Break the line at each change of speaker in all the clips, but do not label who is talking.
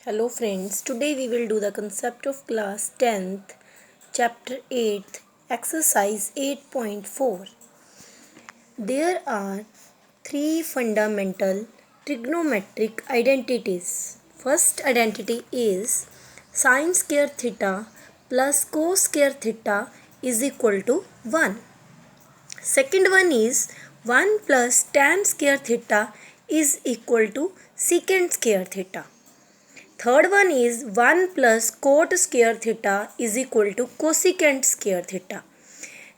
Hello friends, today we will do the concept of class 10th, chapter 8, exercise 8.4. There are three fundamental trigonometric identities. First identity is sin square theta plus cos square theta is equal to 1. Second one is 1 plus tan square theta is equal to secant square theta. Third one is 1 plus cot square theta is equal to cosecant square theta.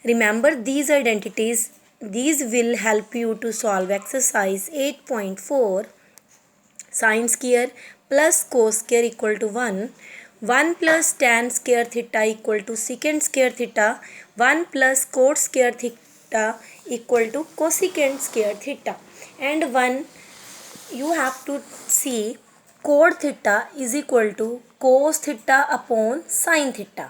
Remember these identities. These will help you to solve exercise 8.4. Sin square plus cos square equal to 1. 1 plus tan square theta equal to secant square theta. 1 plus cot square theta equal to cosecant square theta. And 1 you have to see cot theta is equal to cos theta upon sin theta.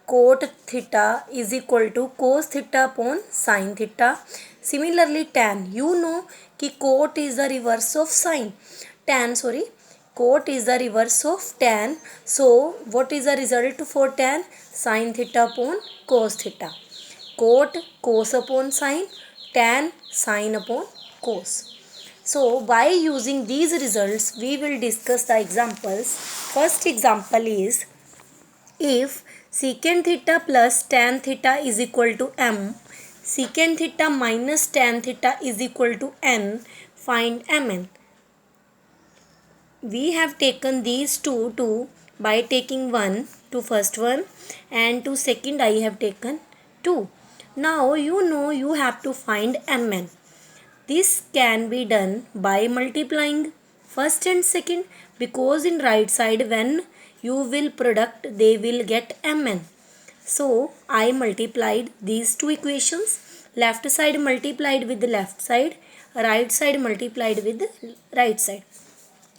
Cot theta is equal to cos theta upon sin theta. Similarly tan, you know कि cot is the reverse of sin. Cot is the reverse of tan. So what is the result for tan? Sin theta upon cos theta. Cot cos upon sin, tan sin upon cos. So by using these results, we will discuss the examples. First example is, if secant theta plus tan theta is equal to m, secant theta minus tan theta is equal to n, find mn. We have taken these two by taking 1 to first one and to second I have taken 2. Now you know you have to find mn. This can be done by multiplying first and second, because in right side when you will product they will get mn. So I multiplied these two equations. Left side multiplied with the left side, right side multiplied with the right side.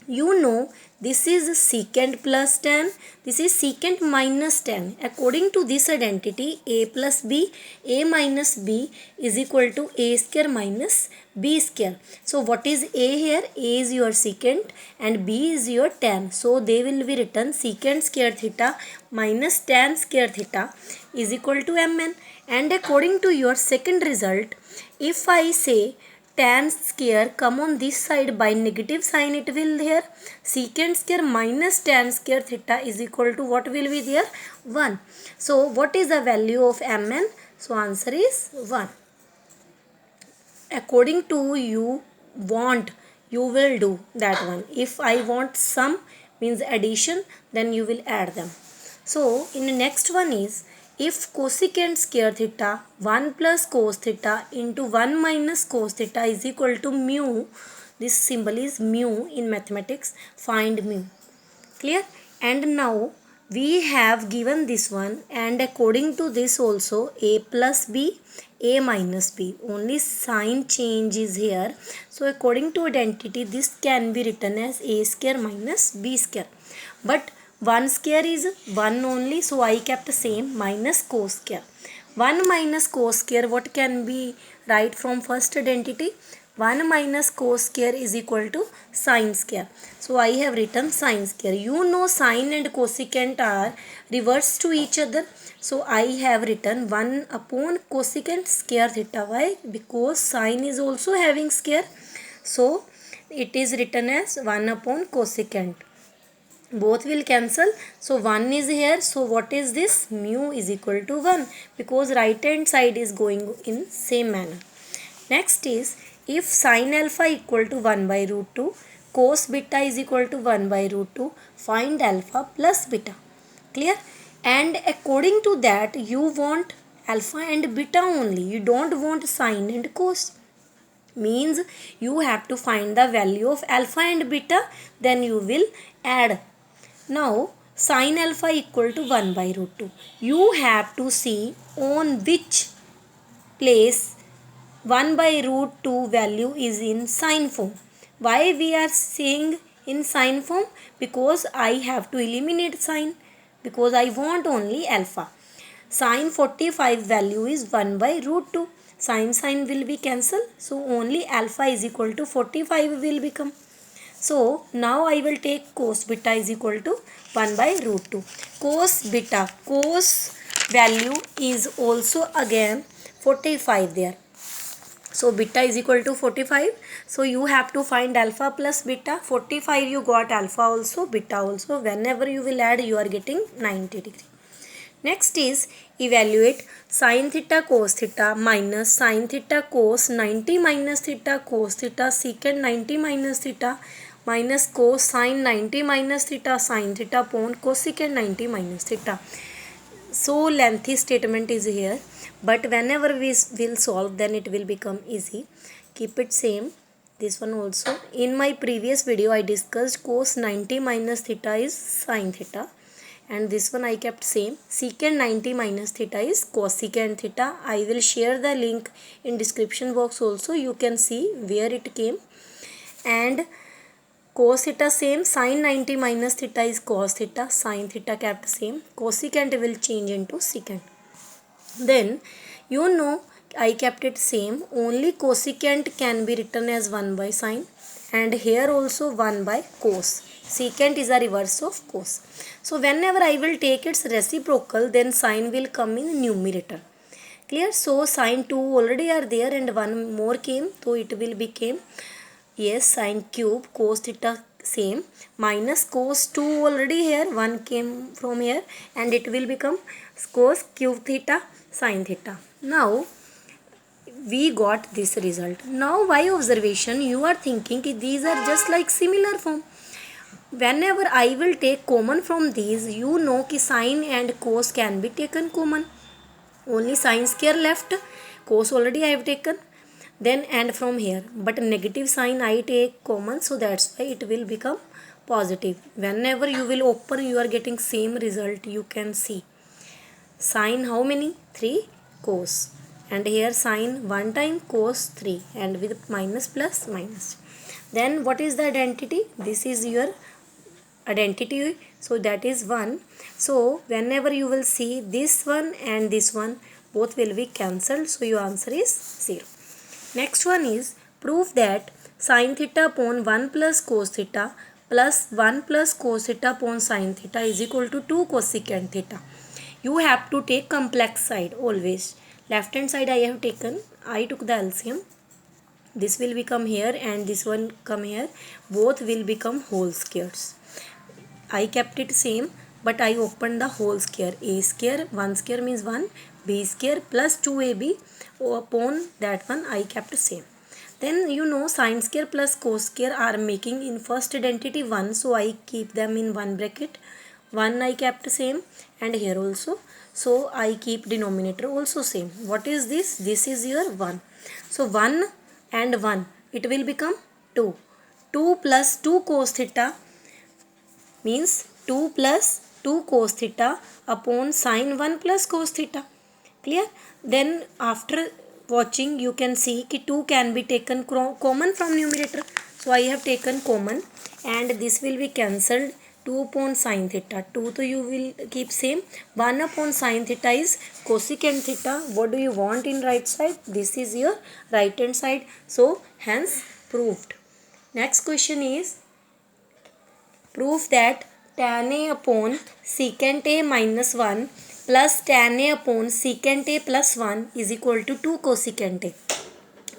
You know this is secant plus tan, this is secant minus tan. According to this identity, a plus b, a minus b is equal to a square minus b square. So what is a here? A is your secant and b is your tan. So they will be written secant square theta minus tan square theta is equal to mn. And according to your second result, if I say tan square come on this side by negative sign, it will here secant square minus tan square theta is equal to what will be there? 1. So what is the value of mn? So answer is 1. According to you want, you will do that one. If I want sum means addition, then you will add them. So in the next one is, if cosecant square theta 1 plus cos theta into 1 minus cos theta is equal to mu, this symbol is mu in mathematics, find mu. Clear? And now we have given this one, and according to this also a plus b, a minus b, only sign change is here. So according to identity this can be written as a square minus b square, but 1 square is 1 only, so I kept same, minus cos square. 1 minus cos square, what can be write from first identity? 1 minus cos square is equal to sin square. So I have written sin square. You know sin and cosecant are reverse to each other. So I have written 1 upon cosecant square theta. Why? Because sin is also having square. So it is written as 1 upon cosecant. Both will cancel, so 1 is here. So what is this? Mu is equal to 1, because right hand side is going in same manner. Next is, if sin alpha equal to 1 by root 2, cos beta is equal to 1 by root 2, find alpha plus beta. Clear? And according to that you want alpha and beta only, you don't want sin and cos. Means you have to find the value of alpha and beta, then you will add. Now sin alpha equal to 1 by root 2. You have to see on which place 1 by root 2 value is in sin form. Why we are saying in sin form? Because I have to eliminate sin, because I want only alpha. Sin 45 value is 1 by root 2. Sin will be cancelled. So only alpha is equal to 45 will become. So now I will take cos beta is equal to 1 by root 2. Cos beta, cos value is also again 45 there. So beta is equal to 45. So you have to find alpha plus beta. 45 you got alpha also, beta also. Whenever you will add, you are getting 90 degree. Next is evaluate sin theta cos theta minus sin theta cos 90 minus theta cos theta secant 90 minus theta minus cos sin 90 minus theta sin theta upon cosecant 90 minus theta. So lengthy statement is here, but whenever we will solve, then it will become easy. Keep it same. This one also. In my previous video I discussed cos 90 minus theta is sin theta, and this one I kept same. Secant 90 minus theta is cosecant theta. I will share the link in description box also. You can see where it came. And cos theta same, sin 90 minus theta is cos theta, sin theta kept same, cosecant will change into secant. Then you know I kept it same, only cosecant can be written as 1 by sin, and here also 1 by cos. Secant is a reverse of cos. So whenever I will take its reciprocal, then sin will come in numerator. Clear? So sin 2 already are there and one more came, so it will become, yes, sin cube cos theta same minus cos 2 already here, 1 came from here, and it will become cos cube theta sin theta. Now we got this result. Now by observation you are thinking these are just like similar form. Whenever I will take common from these, you know कि sin and cos can be taken common. Only sin square left, cos already I have taken. Then and from here, but negative sign I take common, so that's why it will become positive. Whenever you will open, you are getting same result. You can see sin how many? 3 cos, and here sin 1 time cos 3, and with minus plus minus. Then what is the identity? This is your identity, so that is 1. So whenever you will see this one and this one, both will be cancelled, so your answer is 0. Next one is prove that sin theta upon 1 plus cos theta plus 1 plus cos theta upon sin theta is equal to 2 cosecant theta. You have to take complex side always. Left hand side I have taken, I took the LCM. This will become here and this one come here. Both will become whole squares. I kept it same, but I opened the whole square. A square, 1 square means 1, b square plus 2ab upon that one I kept same. Then you know sin square plus cos square are making in first identity 1, so I keep them in 1 bracket. 1 I kept same, and here also. So I keep denominator also same. What is this? This is your 1. So 1 and 1, it will become 2. 2 plus 2 cos theta means 2 plus 2 cos theta upon sin 1 plus cos theta. Clear? Then after watching you can see कि 2 can be taken common from numerator. So I have taken common, and this will be cancelled. 2 upon sin theta. 2 तो you will keep same. 1 upon sin theta is cosecant theta. What do you want in right side? This is your right hand side. So hence proved. Next question is proof that tan A upon secant A minus 1 plus tan A upon secant A plus 1 is equal to 2 cosecant A.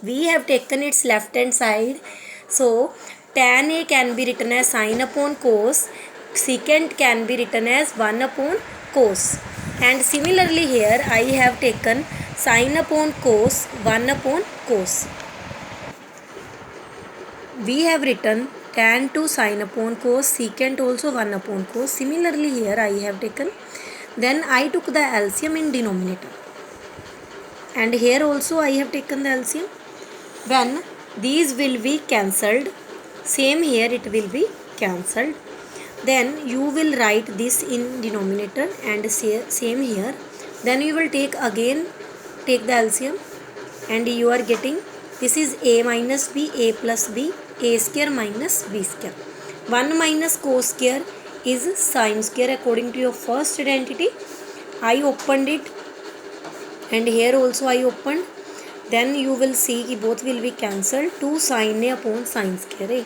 We have taken its left hand side. So tan A can be written as sin upon cos. Secant can be written as 1 upon cos. And similarly here I have taken sin upon cos, 1 upon cos. We have written tan to sin upon cos, secant also 1 upon cos. Similarly here I have taken, then I took the LCM in denominator, and here also I have taken the LCM. When these will be cancelled, same here it will be cancelled. Then you will write this in denominator and same here. Then you will take the LCM, and you are getting, this is a minus b, a plus b, a square minus b square. 1 minus cos square is sin square according to your first identity. I opened it, and here also I opened. Then you will see कि both will be cancelled. 2 sin A upon sin square A.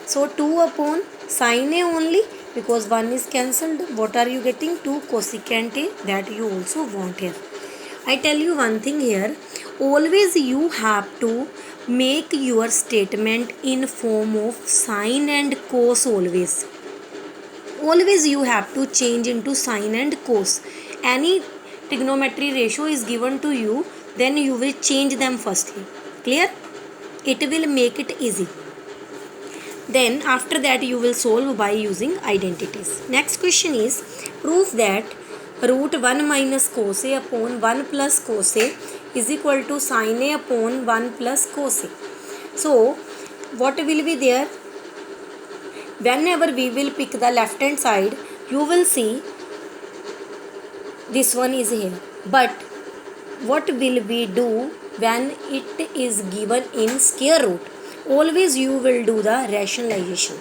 So 2 upon sine A only, because 1 is cancelled. What are you getting? 2 cosecant A, that you also want here. I tell you one thing here, always you have to make your statement in form of sine and cos always. Always you have to change into sine and cos. Any trigonometry ratio is given to you, then you will change them firstly. Clear? It will make it easy. Then after that you will solve by using identities. Next question is, prove that root 1 minus cos A upon 1 plus cos A is equal to sin A upon 1 plus cos A. So what will be there? Whenever we will pick the left hand side, you will see this one is here. But what will we do when it is given in square root? Always you will do the rationalization.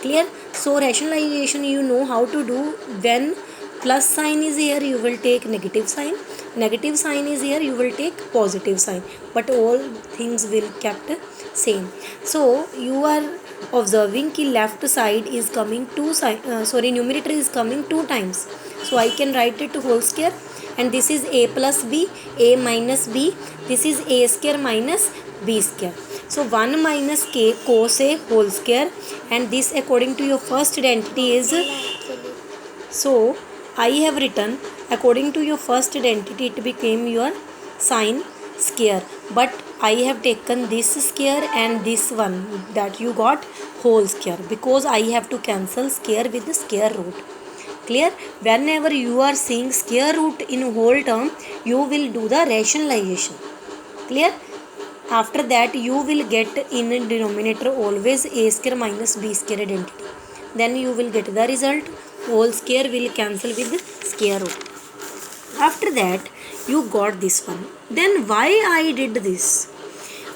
Clear? So rationalization you know how to do. When plus sign is here, you will take negative sign. Negative sign is here, you will take positive sign. But all things will kept same. So you are observing ki left side is coming numerator is coming 2 times. So I can write it to whole square, and this is a plus b, a minus b, this is a square minus b square. So 1 minus k cos a whole square, and this according to your first identity is, so I have written according to your first identity it became your sine square, but I have taken this square and this one that you got whole square, because I have to cancel square with the square root. Clear? Whenever you are seeing square root in whole term, you will do the rationalization. Clear? After that you will get in denominator always a square minus b square identity. Then you will get the result. Whole square will cancel with square root. After that you got this one. Then why I did this?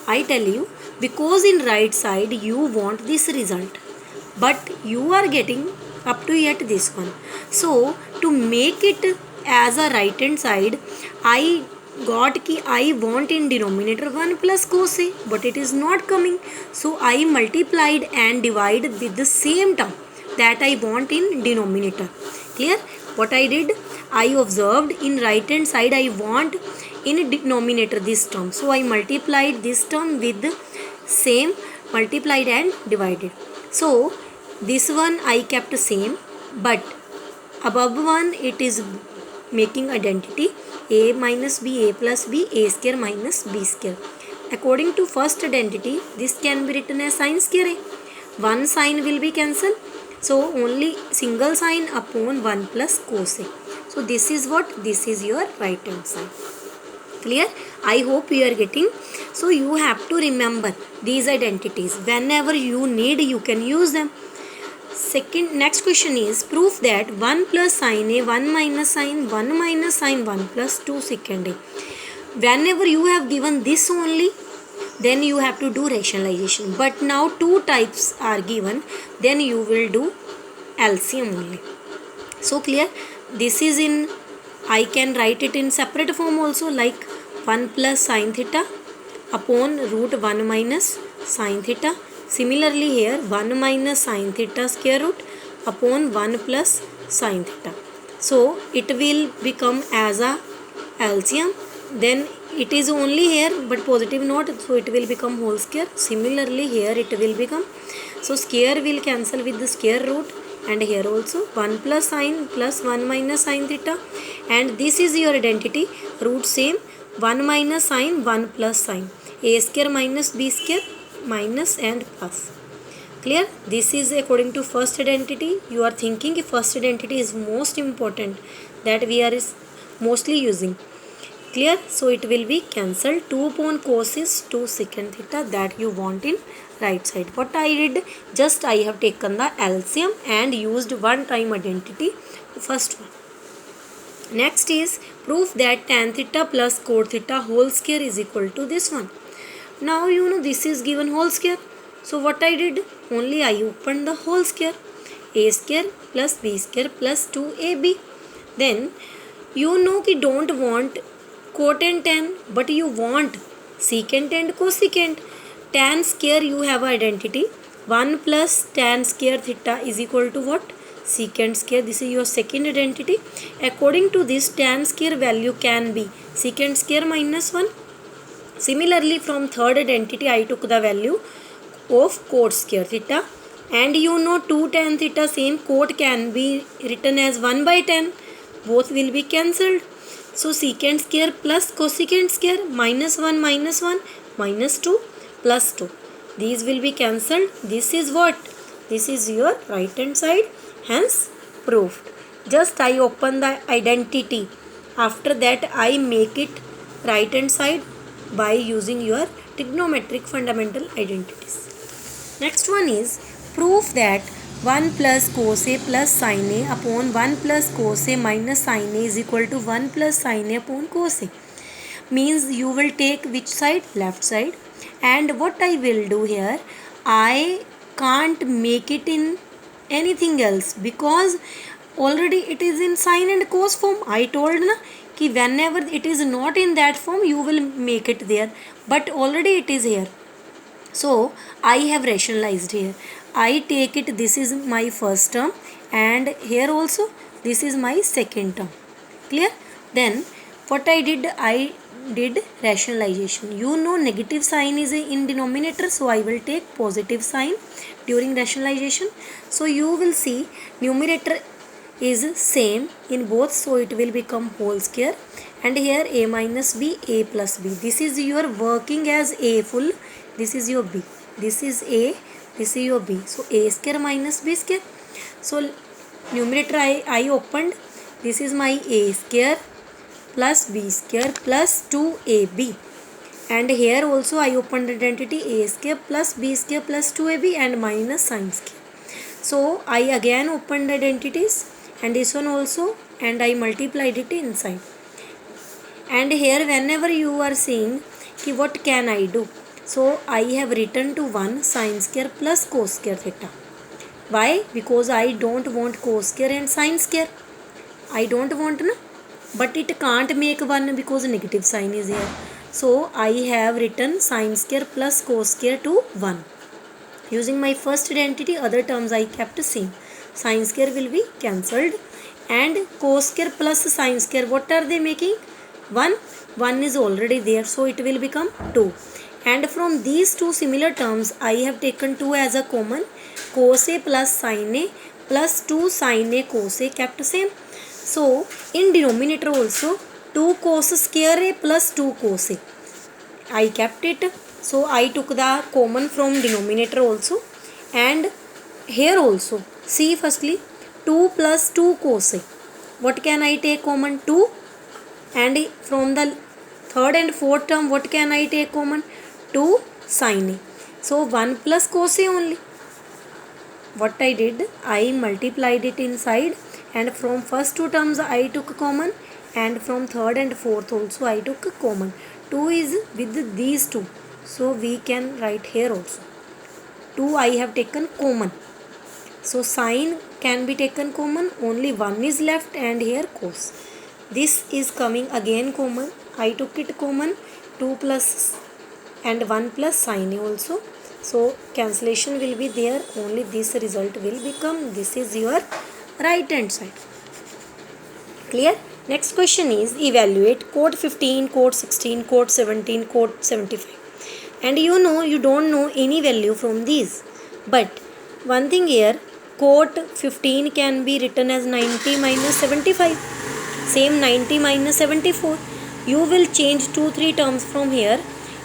I tell you, because in right side you want this result, but you are getting up to yet this one. So to make it as a right hand side, I got ki I want in denominator 1 plus cos A, but it is not coming. So I multiplied and divided with the same term that I want in denominator. Clear? What I did? I observed in right hand side I want in denominator this term. So I multiplied this term with the same, multiplied and divided. So this one I kept same, but above one it is making identity a minus b, a plus b, a square minus b square. According to first identity, this can be written as sine square a. One sign will be cancelled, so only single sign upon 1 plus cos a. So this is what? This is your right hand side. Clear? I hope you are getting. So you have to remember these identities. Whenever you need, you can use them. Next question is, proof that 1 plus sin a, 1 minus sin, 1 minus sin 1 plus 2 secant a. Whenever you have given this only, then you have to do rationalization. But now two types are given, then you will do LCM only. So clear? This is in, I can write it in separate form also, like 1 plus sin theta upon root 1 minus sin theta. Similarly here 1 minus sin theta square root upon 1 plus sin theta. So it will become as a LCM. Then it is only here but positive note, so it will become whole square. Similarly here it will become, so square will cancel with the square root, and here also 1 plus sin plus 1 minus sin theta, and this is your identity root same 1 minus sin 1 plus sin, a square minus b square minus and plus. Clear? This is according to first identity. You are thinking first identity is most important, that we are mostly using. Clear? So it will be cancelled. 2 upon cos is 2 secant theta that you want in right side. What I did, just I have taken the LCM and used one time identity, first one. Next is proof that tan theta plus cot theta whole square is equal to this one. Now you know this is given whole square. So what I did, only I opened the whole square, a square plus b square plus 2ab. Then you know कि don't want cot and tan, but you want secant and cosecant. Tan square you have identity 1 plus tan square theta is equal to what? Secant square. This is your second identity. According to this, tan square value can be secant square minus 1. Similarly, from third identity, I took the value of cot square theta. And you know 2 tan theta, same cot can be written as 1 by tan. Both will be cancelled. So secant square plus cosecant square minus 1 minus 2 plus 2. These will be cancelled. This is what? This is your right hand side. Hence proved. Just I open the identity. After that I make it right hand side by using your trigonometric fundamental identities. Next one is proof that 1 plus cos A plus sin A upon 1 plus cos A minus sin A is equal to 1 plus sin A upon cos A. Means you will take which side? Left side. And what I will do here, I can't make it in anything else because already it is in sine and cos form. I told na कि whenever it is not in that form you will make it there, but already it is here. So I have rationalized here. I take it this is my first term and here also this is my second term. Clear? Then what I did rationalization. You know negative sign is in denominator, so I will take positive sign during rationalization. So you will see numerator is same in both, so it will become whole square, and here a minus b, a plus b. This is your working as a full, this is your b, this is a, this is your b. So a square minus b square. So numerator I opened, this is my a square plus b square plus 2ab, and here also I opened identity a square plus b square plus 2ab and minus sin square. So I again opened identities and this one also, and I multiplied it inside. And here whenever you are seeing कि what can I do, so I have written to 1 sin square plus cos square theta. Why? Because I don't want cos square and sin square. I don't want na, but it can't make 1 because negative sign is here. So I have written sin square plus cos square to 1. Using my first identity, other terms I kept same. Sin square will be cancelled and cos square plus sin square, what are they making? 1. 1 is already there, so it will become 2. And from these two similar terms, I have taken 2 as a common. Cos A plus sin A plus 2 sin A cos A kept same. So in denominator also 2 cos square A plus 2 cos A. I kept it. So I took the common from denominator also, and here also see firstly 2 plus 2 cos A. What can I take common? 2. And from the third and fourth term what can I take common? 2 sin A. So 1 plus cos A only. What I did, I multiplied it inside, and from first two terms I took common, and from third and fourth also I took common. 2 is with these two, so we can write here also 2 I have taken common. So sin can be taken common, only 1 is left, and here cos. This is coming again common. I took it common, 2 plus and 1 plus sin A also. So cancellation will be there, only this result will become. This is your right hand side. Clear? Next question is evaluate cot 15, cot 16, cot 17, cot 75. And you know you don't know any value from these. But one thing here, cot 15 can be written as 90 minus 75. Same 90 minus 74. You will change 2-3 terms from here,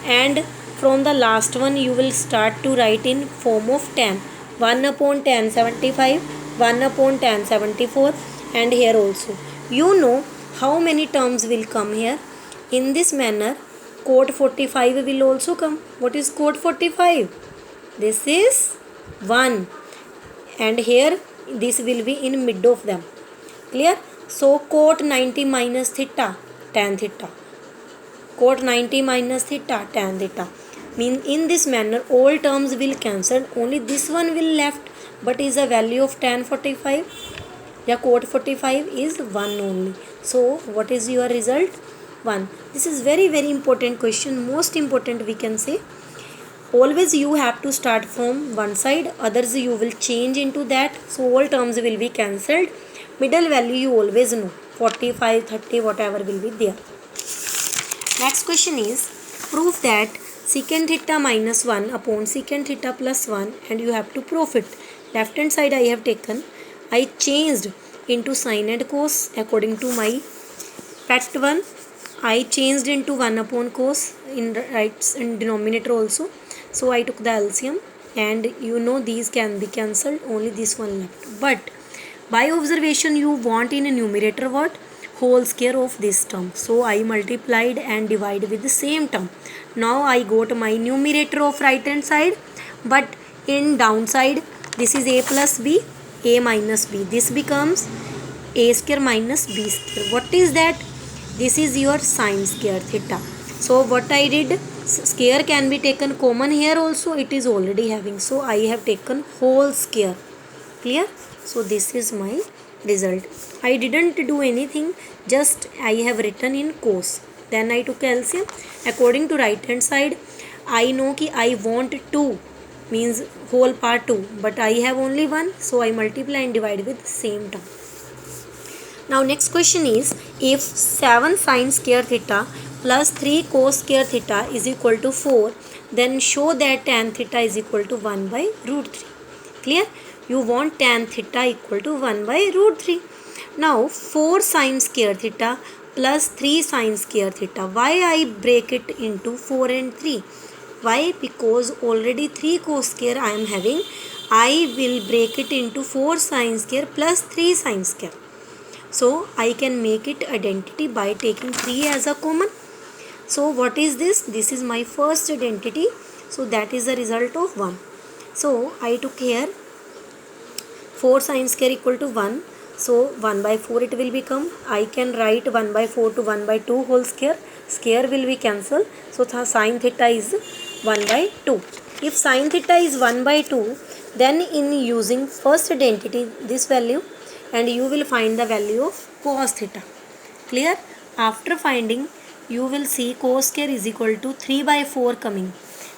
and from the last one you will start to write in form of tan. 1 upon tan 75, 1 upon tan 74, and here also. You know how many terms will come here. In this manner, cot 45 will also come. What is cot 45? This is 1. And here this will be in mid of them. Clear? So cot 90 minus theta, tan theta. Cot 90 minus theta, tan theta. Mean in this manner all terms will cancel. Only this one will left. But is the value of tan 45? Yeah, cot 45 is 1 only. So what is your result? 1. This is very important question. Most important we can say. always you have to start from one side, others you will change into that, so all terms will be cancelled. Middle value you always know 45, 30, whatever will be there. Next question is, prove that secant theta minus 1 upon secant theta plus 1 and you have to prove it. Left hand side I have taken, I changed into sin and cos according to my pet one. I changed into 1 upon cos in right in denominator also. So I took the LCM and you know these can be cancelled, only this one left. But by observation you want in a numerator what? Whole square of this term. So I multiplied and divided with the same term. Now I got my numerator of right hand side, but in downside this is a plus b, a minus b. This becomes a square minus b square. What is that? This is your sine square theta. So what I did, square can be taken common here also, it is already having. So I have taken whole square. Clear? So this is my result. I didn't do anything, just I have written in cos. Then I took LCM. According to right hand side, I know कि I want 2 means whole part 2, but I have only 1, so I multiply and divide with same term. Now next question is, if 7 sin square theta plus 3 cos square theta is equal to 4, then show that tan theta is equal to 1 by root 3. Clear? You want tan theta equal to 1 by root 3. Now 4 sin square theta plus 3 sin square theta. Why I break it into 4 and 3? Why? Because already 3 cos square I am having. I will break it into 4 sin square plus 3 sin square. So I can make it identity by taking 3 as a common. So what is this? This is my first identity. So that is the result of 1. So I took here 4 sin square equal to 1. So 1 by 4 it will become. I can write 1 by 4 to 1 by 2 whole square. Square will be cancelled. So sin theta is 1 by 2. If sin theta is 1 by 2, then in using first identity this value, and you will find the value of cos theta. Clear? After finding, you will see cos square is equal to 3 by 4 coming.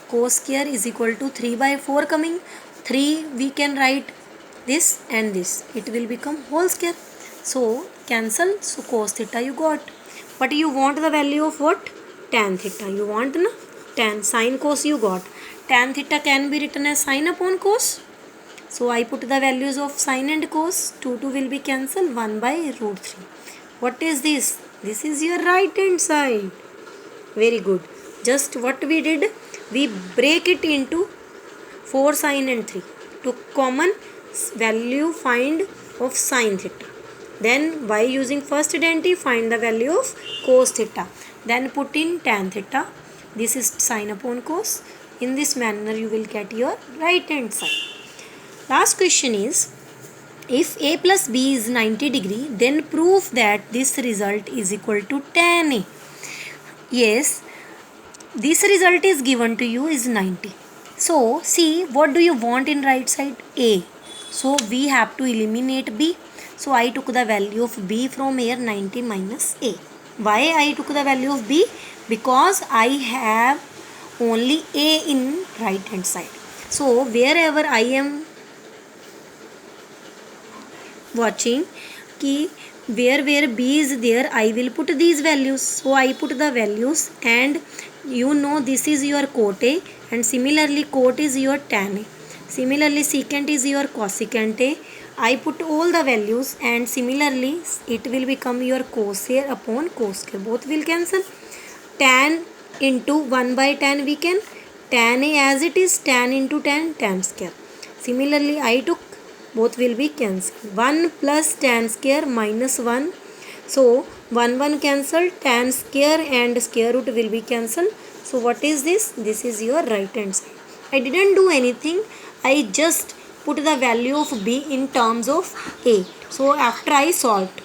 Cos square is equal to 3 by 4 coming. 3 we can write this and this. It will become whole square. So cancel. So cos theta you got. But you want the value of what? Tan theta. You want na? Tan. Sin cos you got. Tan theta can be written as sin upon cos. So I put the values of sin and cos. 2 will be cancelled. 1 by root 3. What is this? This is your right hand side. Very good. Just what we did, we break it into 4 sin and 3. To common value find of sin theta. Then by using first identity, find the value of cos theta. Then put in tan theta. This is sin upon cos. In this manner you will get your right hand side. Last question is, if a plus b is 90 degree, then prove that this result is equal to tan a. Yes, this result is given to you is 90. So see, what do you want in right side? A. So we have to eliminate b. So I took the value of b from here, 90 minus a. Why I took the value of b? Because I have only a in right hand side. So wherever I am watching ki where b is there, I will put these values. So I put the values, and you know this is your cot A, and similarly cot is your tan A. Similarly secant is your cosecant A. I put all the values, and similarly it will become your cos A upon cos square. Both will cancel. Tan into 1 by tan we can. Tan A as it is, tan into tan square. Similarly I took, both will be cancelled. 1 plus tan square minus 1. So 1 cancelled. Tan square and square root will be cancelled. So what is this? This is your right hand side. I didn't do anything. I just put the value of b in terms of a. So after I solved,